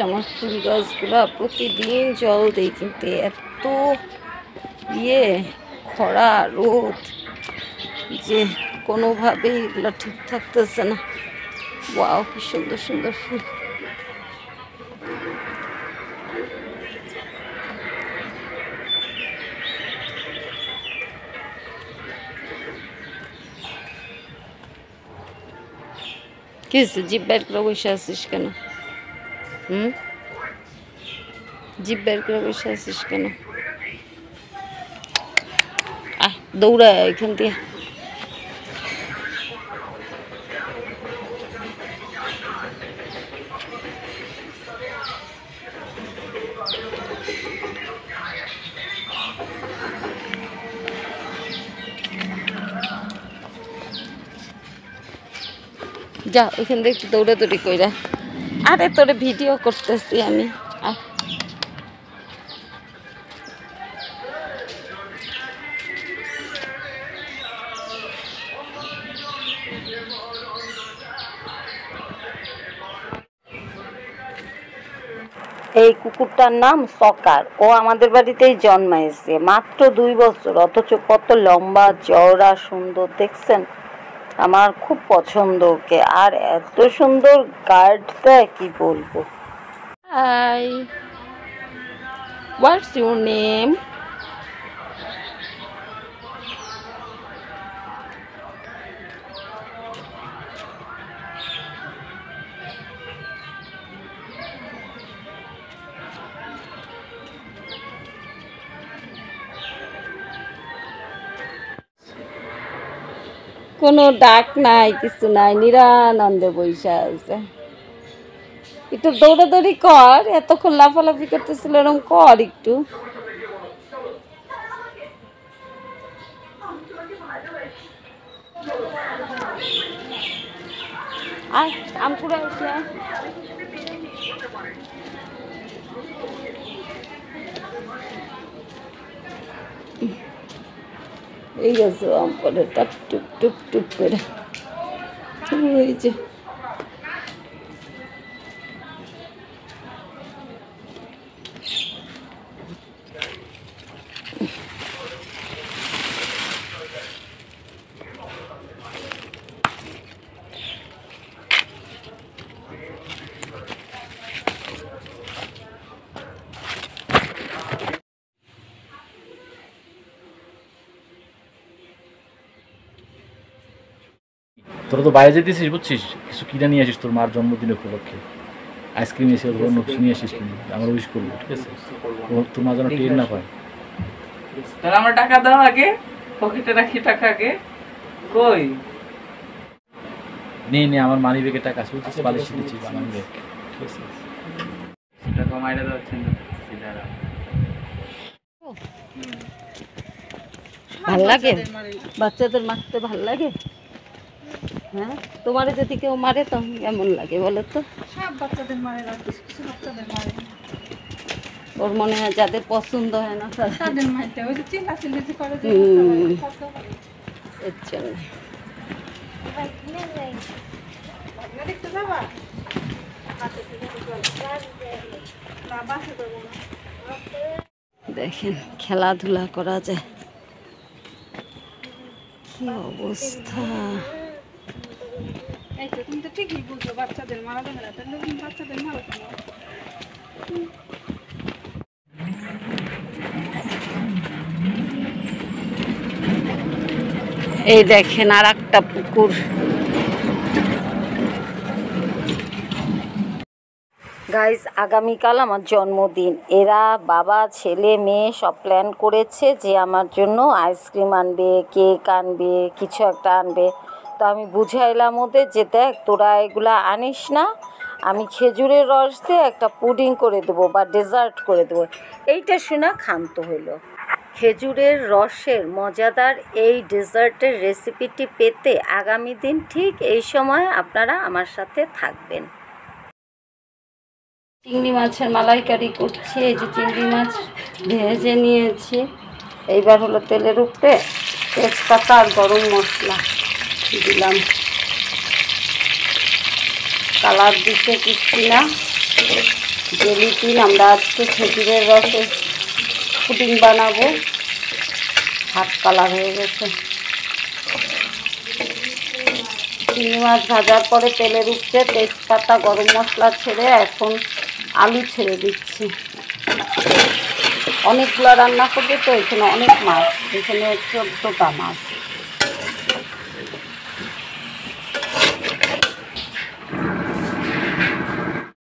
আমার ফুল গাছগুলা প্রতিদিন জল দেই, কিন্তু এত খরা রোদ যে কোনোভাবেই এগুলো ঠিক থাকতেছে না। ওয়াও, কি সুন্দর সুন্দর ফুল। কি হয়েছে, জিভ বের করে বসে আছিস কেন? জিভ বের করে বসে আছিস কেন? দৌড়া এখান দিয়ে। যা ওইখান দিয়ে একটু দৌড়াদৌড়ি কইরা। আরে তোরে ভিডিও করতেছি আমি। এই কুকুরটার নাম সকার। ও আমাদের বাড়িতেই জন্মাইছে, মাত্র 2 বছর, অথচ কত লম্বা চওড়া সুন্দর দেখছেন। আমার খুব পছন্দ ওকে, আর এত সুন্দর গার্ড দেয় কি বলবো। Hi, what's your name? কোনো ডাক নাই, কিছু নাই, নিরানন্দে বৈশা আছে। একটু দৌড়াদৌড়ি কর, এতক্ষণ লাফালাফি করতেছিল, এরকম কর একটু। আয় আমপুরা এসে এই গেছে আম করে টাপ টুপ টুপ টুপ করে। ওই যে তোরা তো বাইরে যেতেছিস বুঝছিস, কিছু কিনে নিয়ে আসিস তোর মার জন্মদিন উপলক্ষে। আইসক্রিম এসে অন্য কিছু নিয়ে আসিস, কিন্তু আমার উইশ করবো, ঠিক আছে? তোর মা যেন টের না পায়। তাহলে আমার টাকা দাও আগে, পকেটে রাখি টাকা আগে। কই নে আমার মানি ব্যাগে টাকা আছে, বুঝছিস? বালিশ দিচ্ছি মানি ব্যাগ, ঠিক আছে? টাকা মাইরা যাচ্ছেন না সিধারা। ভাল লাগে বাচ্চাদের মারতে, ভাল লাগে? হ্যাঁ, তোমার যদি কেউ মারে তো কেমন লাগে বলো তো? সব বাচ্চাদের মারে, কিছু বাচ্চাদের মারে। ওর মনে হয় যাদের পছন্দ হয় না তাদের মারতে, ওই যে চিল্লাচিল্লি করে যে এর জন্য। দেখতে যাবা? দেখেন খেলাধুলা করা যায়, কি অবস্থা। এই তো তুমি তো ঠিকই বুঝছো, বাচ্চাদের মারা যাবে না, তাহলে তুমি বাচ্চাদের মারো কেন? এই দেখেন আর একটা পুকুর। গাইজ, আগামীকাল আমার জন্মদিন। এরা বাবা ছেলে মেয়ে সব প্ল্যান করেছে যে আমার জন্য আইসক্রিম আনবে, কেক আনবে, কিছু একটা আনবে। তো আমি বুঝাইলাম ওদের যে দেখ, তোরা এগুলা আনিস না, আমি খেজুরের রস দিয়ে একটা পুডিং করে দেবো বা ডেজার্ট করে দেবো। এইটা শুনে ক্ষান্ত হইল। খেজুরের রসের মজাদার এই ডেজার্টের রেসিপিটি পেতে আগামী দিন ঠিক এই সময় আপনারা আমার সাথে থাকবেন। চিংড়ি মাছের মালাইকারি করছি। এই যে চিংড়ি মাছ ভেজে নিয়েছি, এইবার হলো তেলের উপরে তেজপাতা আর গরম মশলা দিলাম। কালার দিতে কিচ্ছি না, জেলিটিন আমরা আজকে খেজুরের রসে পুডিং বানাবো। হাত কালার হয়ে গেছে। চিংড়ি মাছ ভাজার পরে তেলের উপরে তেজপাতা গরম মশলা ছেড়ে এখন আলু ছেড়ে দিচ্ছি। অনেকগুলো রান্না করবে তো, এখানে অনেক মাছ, এখানে 14টা মাছ।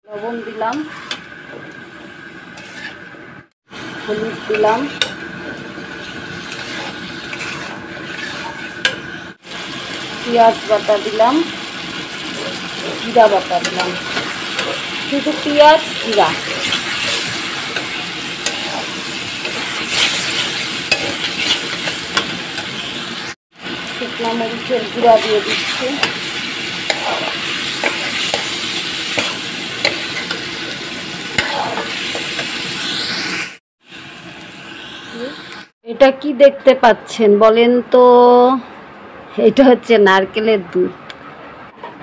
লবণ দিলাম, হলুদ দিলাম, পেঁয়াজ বাটা দিলাম, জিরা বাটা দিলাম, শুধু পেঁয়াজ জিরা। শুকনো মরিচের গুঁড়া দিয়ে দিচ্ছি। এটা কি দেখতে পাচ্ছেন বলেন তো? এটা হচ্ছে নারকেলের দুধ।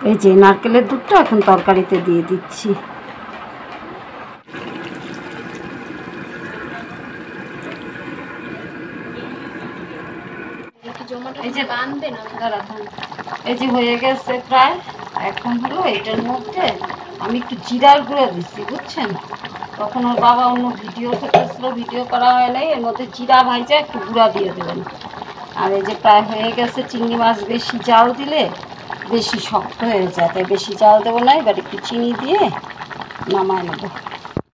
এই যে নারকেলের দুধটা এখন তরকারিতে দিয়ে দিচ্ছি। এই যে এই যে হয়ে গেছে প্রায়। এখন হলো এটার মধ্যে আমি একটু জিরার গুঁড়ো দিচ্ছি, বুঝছেন? তখন ওর বাবা অন্য ভিডিও করতেছিল, ভিডিও করা হয় নাই। এর মধ্যে জিরা ভাইজা একটু গুঁড়া দিয়ে দেবেন। আর এই যে প্রায় হয়ে গেছে। চিংড়ি মাছ বেশি জাল দিলে বেশি শক্ত হয়ে যায়, তাই বেশি জাল দেবো না। এবার একটু চিনি দিয়ে নামায় নেবো।